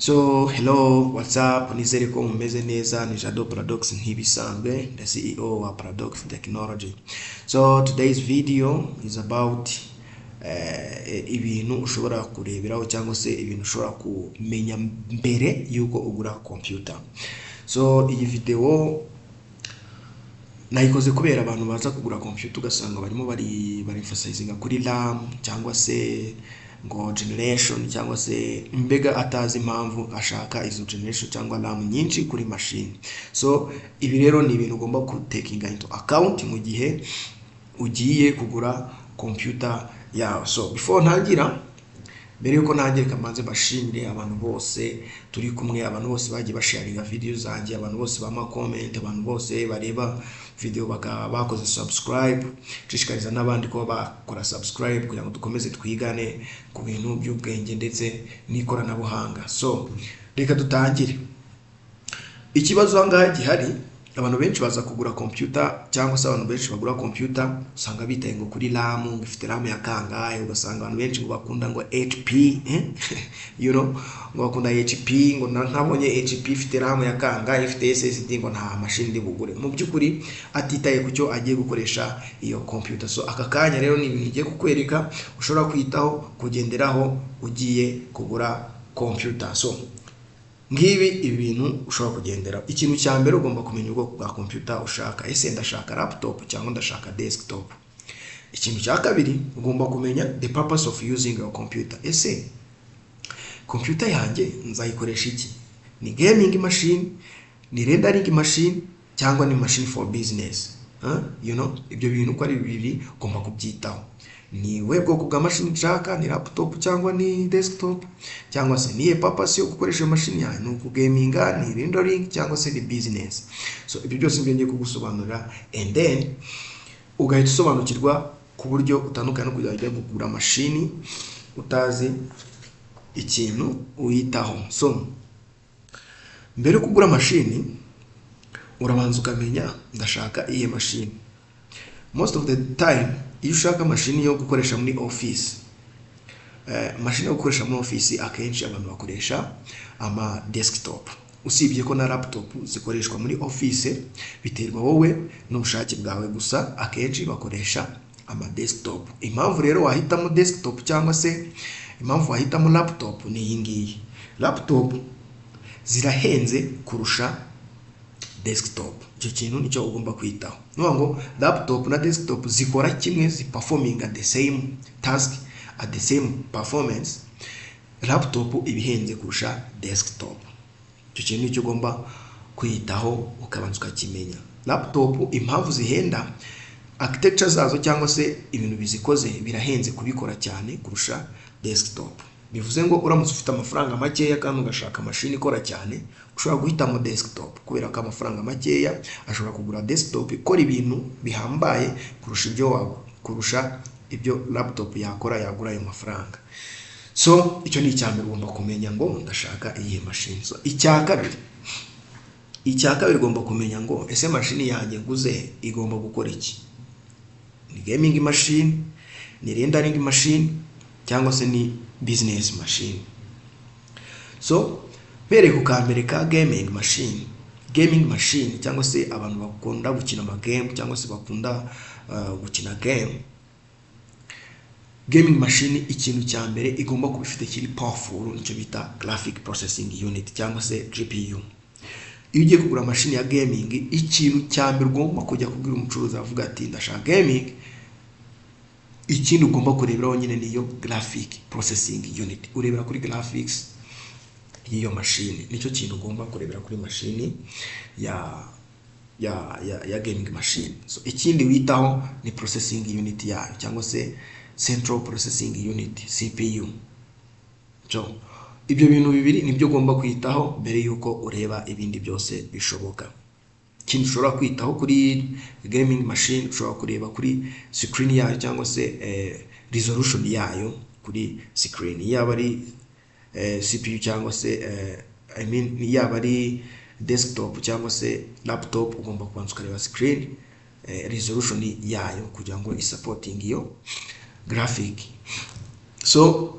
So hello, what's up? Nizere ko mumeze neza. Ni Jado Paradox nk'ibisanzwe, the CEO wa Paradox Technology. So today's video is about ibintu ushobora kureberaho cyangwa se ibintu ushobora kumenya mbere yuko ugura computer. So iyi video nayikoze kubera abantu baza kugura computer ugasanga barimo bari emphasizing kuri RAM cyangwa se ngo generation cyangwa se mbega atazi impamvu ashaka izo generation cyangwa RAM nyinshi kuri machine. So ibi rero ni ibintu ugomba ku taking into account mu gihe ugiye kugura computer yawe. So before ntangira, mbere yuko ntangira kamanze bashimire abantu bose turi kumwe, abantu bose bagiye basharinga video zanjye, abantu bose bama comment, abantu bose bareba video bakoze subscribe. Nshishikariza n'abandi ko bakora subscribe kugira ngo dukomeze twigane ku bintu by'ubwenge ndetse n'ikoranabuhanga. So reka dutangire. Ikibazo ngaha gihari, abantu benshi baza kugura computer cyangwa se abantu benshi bagura computer usanga bitaye ngo kuri RAM, ifite RAM ya kangahe. Ugasanga abantu benshi bakunda ngo HP, you know, ngo bakunda HP, ngo ntabonye HP ifite RAM ya kangahe, ifite SSD, ngo nta machine ndi bugure. Mu byukuri atitaye ku cyo agiye gukoresha iyo computer. So aka kanya rero ni ibintu ngiye kukwereka ushobora kwitaho kugenderaho ugiye kugura computer. So ngibi ibintu ushobora kugendera. Ikintu cya mbere ugomba kumenya ubwoko bwa computer ushaka. Ese ndashaka laptop cyangwa ndashaka desktop? Ikintu cya kabiri ugomba kumenya the purpose of using your computer. Ese computer yanjye nzayikoresha iki? Ni gaming machine, ni rendering machine, cyangwa ni machine for business? You know, ibyo bintu ko ari bibiri ugomba kubyitaho. Ni bwoko bwa machine nshaka, ni laptop cyangwa ni desktop, cyangwa se ni purpose yo gukoresha machine yawe, ni kugaminga, ni rendering, cyangwa se ni business. So ibyo byose ngiye kugusobanurira, and then ugahita usobanukirwa ku buryo utandukanye no kujya kugura machine utazi ikintu uyitaho. So mbere yo kugura machine urabanza ukamenya ndashaka iyi machine. Most of the time iyo ushaka machine yo gukoresha muri office, machine yo gukoresha muri office akenshi abantu bakoresha ama desktop. Usibye ko na laptop zikoreshwa muri office, biterwa wowe n'ubushake bwawe, gusa akenshi bakoresha ama desktop. Impamvu rero wahitamo desktop cyangwa se impamvu wahitamo laptop ni iyi ngiyi: laptop zirahenze kurusha desktop. Icyo kintu nicyo ugomba kwitaho. Nuvuga ngo laptop na desktop zikora kimwe, ziperforming at the same task at the same performance. Laptop ibihenze kurusha desktop. Icyo kintu nicyo ugomba kwitaho ukabanza ukakimenya. Laptop impamvu zihenda, architecture zazo cyangwa se ibintu bizikoze birahenze kubikora cyane kurusha desktop. Bivuze ngo uramutse ufite amafaranga makeya kandi ugashaka machine ikora cyane, ushobora guhitamo desktop kubera ko amafaranga makeya ashobora kugura desktop ikora ibintu bihambaye kurusha ibyo laptop yakora yagura ayo mafaranga. So icyo ni icyambere ugomba kumenya ngo ndashaka iyi machine. So icya kabiri ugomba kumenya ngo ese machine yanjye nguze igomba gukora iki? Ni gaming machine, ni rendering machine, cyangwa se ni business machine? So mbere ku kambere ka gaming machine cyangwa se abantu bakunda gukina ama game cyangwa se bakunda gukina game, gaming machine ikintu cya mbere igomba kuba ifite kiri powerful, nicyo bita graphic processing unit cyangwa se GPU. Iyo ugiye kugura machine ya gaming, ikintu cya mbere ugomba kujya kubwira umucuruzi avuga ati ndashaka gaming, ikindi ugomba kureberaho nyine niyo graphic processing unit. Urebera kuri graphics y'iyo machine, nicyo kintu ugomba kurebera kuri machine ya gaming machine. So ikindi witaho ni processing unit yayo cyangwa se central processing unit, CPU. So ibyo bintu bibiri nibyo ugomba kwitaho mbere yuko ureba ibindi byose bishoboka. Ikindi ushobora kwitaho kuri gaming machine, ushobora kureba kuri screen yayo cyangwa se resolution yayo kuri screen, yaba ari CPU cyangwa se yaba ari desktop cyangwa se laptop, ugomba kubanza ukareba screen resolution yayo kugira ngo isupporting iyo graphic. So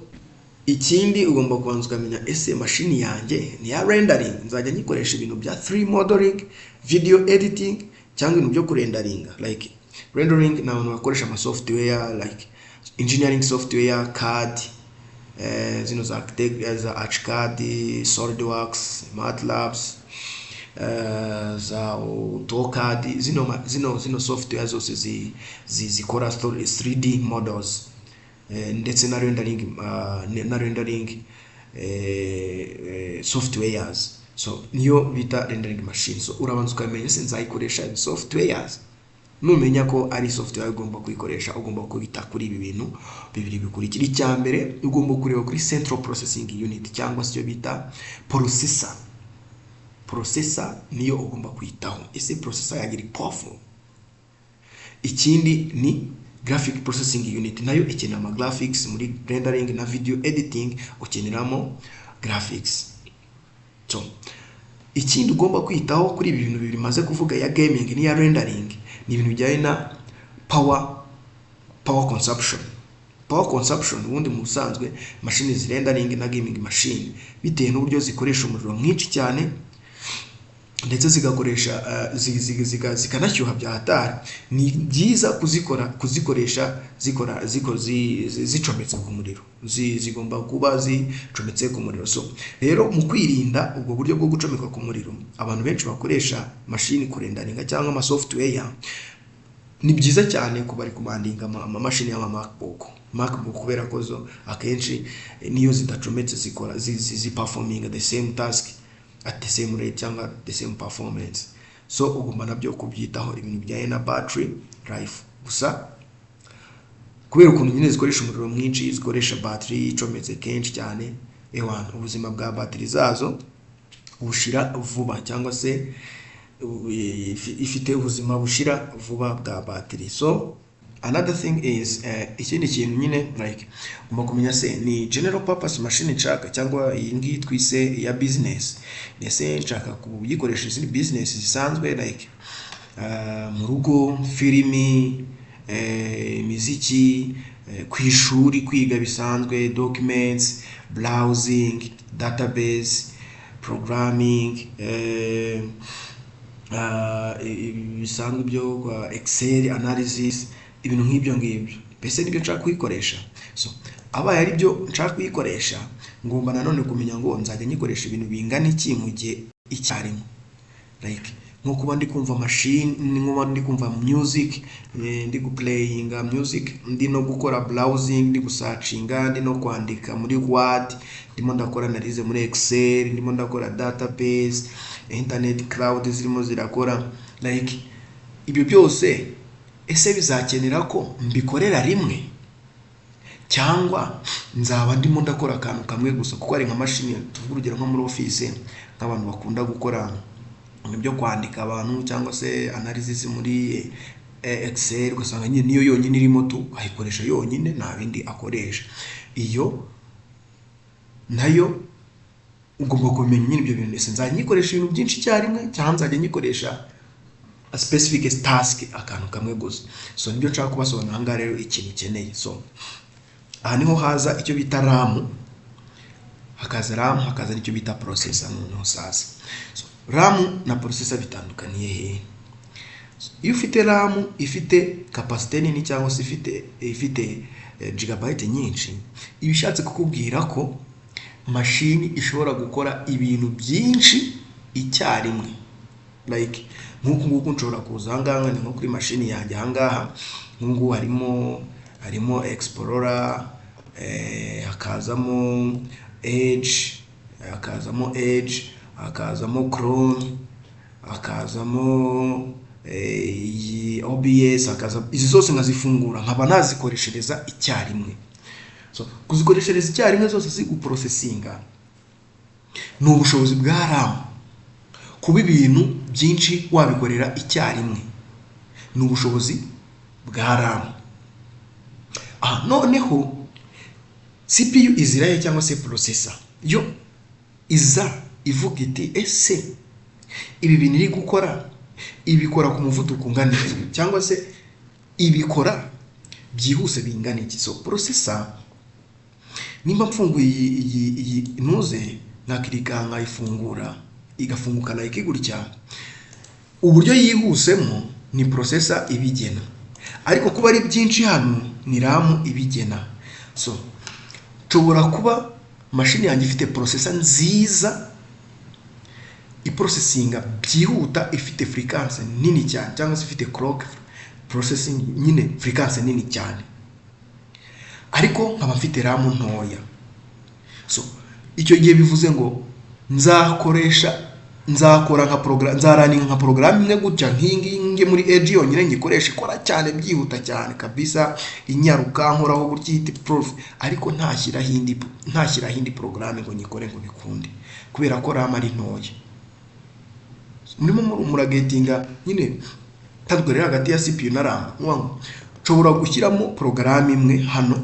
ikindi ugomba kubanza ukamenya ese mashini yanjye ni ya rendering, nzajya nyikoresha ibintu bya 3 modeling, video editing cyangwa ibintu byo kurendaringa. Like rendering ni abantu bakoresha ama software like engineering software, CAD, zino za Teck, za Archicad, SolidWorks, MATLAB, za AutoCAD, zino software zose zikora 3D models, ndetse na rendering softwares. So niyo bita rendering machine. So urabanza ukamenya se nzayikoresha softwares. Numenya ko ari software ugomba kuyikoresha, ugomba kubita kuri ibi bintu bibiri bikurikira. Icyambere ugomba kureba kuri central processing unit cyangwa se bita processor. Processor niyo ugomba kwitaho, ese processor yagira powerful. Ikindi ni graphic processing unit, nayo ikenera ama graphics. Muri rendering na video editing ukeneramo graphics. So ikindi ugomba kwitaho kuri ibi bintu bibiri maze kuvuga, ya gaming ni ya rendering, ni ibintu bijyanye na power consumption. Power consumption ubundi mu busanzwe machine rendering na gaming machine bitewe n'uburyo zikoresha umuriro mwinshi cyane, ndetse zigakoresha zikanashyuha bya hatari. Ni byiza kuzikoresha zicometse ku muriro, zigomba kuba zicometse ku muriro. So rero mu kwirinda ubwo buryo bwo gucomeka ku muriro, abantu benshi bakoresha machine kurendaringa cyangwa ama software, ni byiza cyane ko bari kumandinga ama machine y'ama MacBook kubera ko zo akenshi niyo zidacometse zikora performing the same task at the same rate cyangwa the same performance. So ugomba nabyo kubyitaho ibintu bijyanye na battery life. Gusa kubera ukuntu nyine zikoresha umuriro mwinshi, zikoresha battery icometse kenshi cyane, ubuzima bwa battery zazo bushira vuba, cyangwa se ifite ubuzima bushira vuba bwa battery. So another thing is ikindi kintu nyine like ugomba kumenya se ni general purpose machine nshaka cyangwa iyi ngiyi twise ya business. Ese nshaka kuyikoresha izindi business zisanzwe like mu rugo, filimi, muziki, ku ishuri kwiga bisanzwe, documents, browsing, database, programming, bisanzwe byo Excel analysis, ibintu nk'ibyo ngibyo. Bese nibyo nshaka kuyikoresha. So abaye ari byo nshaka kuyikoresha, ngomba nanone kumenya ngo nzajya nyikoresha ibintu bingana iki mu gihe icyarimwe. Like nko kuba ndi kumva machine, nko ndi kumva music, ndi guplayinga music, ndi no gukora browsing, ndi gusearchinga, ndi no kwandika muri Word, ndimo ndakora analyze muri Excel, ndimo ndakora database, internet cloud zirimo zirakora. Like ibyo byose ese bizakenera ko mbikorera rimwe, cyangwa nzaba ndimo ndakora akantu kamwe gusa? Kuko ari nka machine, tuvuga urugero nko muri office nk'abantu bakunda gukora ibyo kwandika abantu cyangwa se analysis muri Excel, ugasanga nyine niyo yonyine irimo tu ayikoresha yonyine, nta bindi akoresha. Iyo nayo ugomba kumenya nyine ibyo bintu, ese nzajya nyikoresha ibintu byinshi icyarimwe cyangwa nzajya nyikoresha a specific task, akantu kamwe gusa. So nibyo nshaka kubasobanurira aha ngaha rero ikintu ukeneye. So aha niho haza icyo bita RAM, hakaza nicyo bita processor. Noneho sasa so RAM na processor bitandukaniye he? Iyo ufite RAM ifite capacity nini cyangwa se ifite gigabyte nyinshi, ibishatse kukubwira ko machine ishobora gukora ibintu byinshi icyarimwe. Like nk'uko nshobora kuza ahangaha nko kuri machine yanjye ahangaha, nk'ubu harimo Explorer, hakazamo Edge, hakazamo Chrome, hakazamo OBS, izi zose nkazifungura nkaba nazikoreshereza icyarimwe. So kuzikoreshereza icyarimwe zose ziguprocessinga ni ubushobozi bwa RAM. Kuba ibintu byinshi wabikorera icyarimwe ni ubushobozi bwa RAM. Noneho CPU iziraye cyangwa se processor yo iza ivuga iti ese ibi bintu iri gukora ibikora ku muvuduko ungana iki, cyangwa se ibikora byihuse bingana iki. So processor nimba mfunguye iyi ntuze nakirika nkayifungura igafungukana ikigurya, uburyo yihusemo ni processor ibigena, ariko kuba ari byinshi hano ni RAM ibigena. So nshobora kuba machine yanjye ifite processor nziza iprocessinga byihuta, ifite frequency nini cyane, cyangwa se ifite clock processing nyine frequency nini cyane, ariko nkaba mfite RAM ntoya. So icyo gihe bivuze ngo nzakora nka program, nzaraninga nka program imwe gutya nkingi muri edge yonyine ngikoresha ikora cyane byihuta cyane kabisa, inyaruka nkoraho buryo yita prof, ariko ntashyira hindi program ngo nyikore ngo bikunde, kubera ko RAM ari ntoya. Murimo muragetinga nyine tandukanye hagati ya CPU na RAM. Nshobora gushyiramo program imwe hano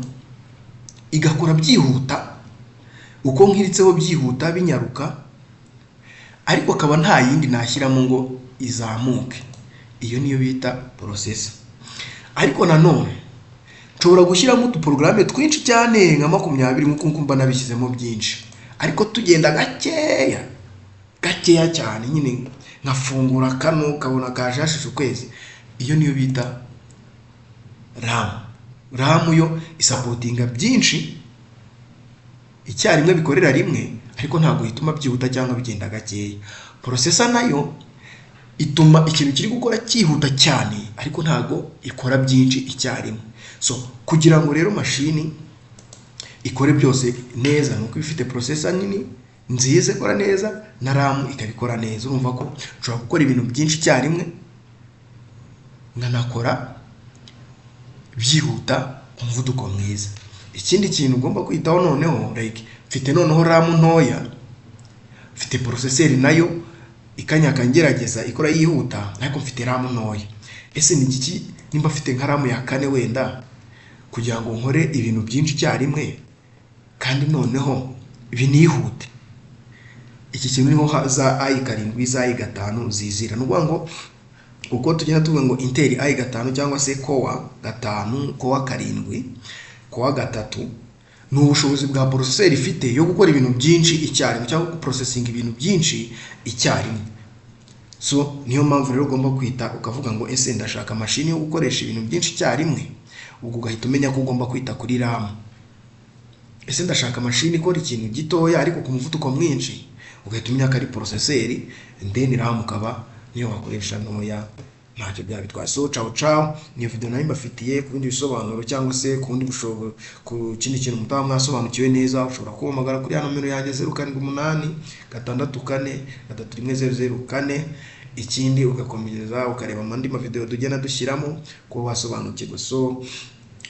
igakora byihuta, uko nkiritseho byihuta binyaruka, ariko akaba nta yindi nashyiramo ngo izamuke. Iyo niyo bita processor. Ariko nanone nshobora gushyiramo utuporogaramu twinshi cyane nka 20 nk'uko mba nabishyizemo byinshi, ariko tugenda gakeya cyane, nyine nkafungura kano kabona kajashije ukwezi. Iyo niyo bita RAM. RAM yo isupportinga byinshi icyarimwe, bikorera rimwe, ariko ntabwo ituma byihuta cyangwa bigenda gakeya. Processor nayo ituma ikintu kiri gukora cyihuta cyane, ariko ntabwo ikora byinshi icyarimwe. So kugira ngo rero machine ikore byose neza, nuko ifite processor nini nziza ikora neza na RAM ikabikora neza. Urumva ko ushobora gukora ibintu byinshi icyarimwe nkanakora byihuta ku muvuduko mwiza. Ikindi kintu ugomba kwitaho noneho, like mfite noneho RAM ntoya, mfite processor nayo ikanyakangerageza ikora yihuta, ariko mfite RAM ntoya. Ese ni iki nimba mfite nka RAM ya 4 wenda kugira ngo nkore ibintu byinshi cyarimwe kandi noneho binihute? Iki kintu niho za i7 za i5 zizira. Nuvuga ngo uko tugenda tuvuga ngo Intel i5 cyangwa se Core 5, Core 7, Core 3 ni ubushobozi bwa processor ifite yo gukora ibintu byinshi icyarimwe, cyangwa processing ibintu byinshi icyarimwe. So niyo mpamvu rero ugomba kwita ukavuga ngo ese ndashaka machine yo gukoresha ibintu byinshi icyarimwe, ubwo ugahita umenya ko ugomba kwita kuri RAM. Ese ndashaka machine ikora ikintu gitoya ariko ku muvuduko mwinshi, ugahita umenya ko ari processor, then RAM ukaba niyo wakoresha ntoya, ntacyo byabitwaye. So ciao, niyo video nayo mbafitiye ku bindi bisobanuro cyangwa se ku bundi bushobozi, ku kindi kintu mutaba mwasobanukiwe neza, ushobora kumpamagara kuri nomero yanjye 078 643 31004. Ikindi ugakomeza ukareba andi ma video tugenda dushyiramo ko wasobanukirwa. So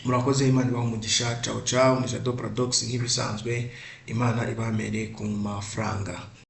murakoze, Imana ibahe umugisha. Ciao, ni Jado Paradox nk'ibisanzwe. Imana ibamere ku mafaranga.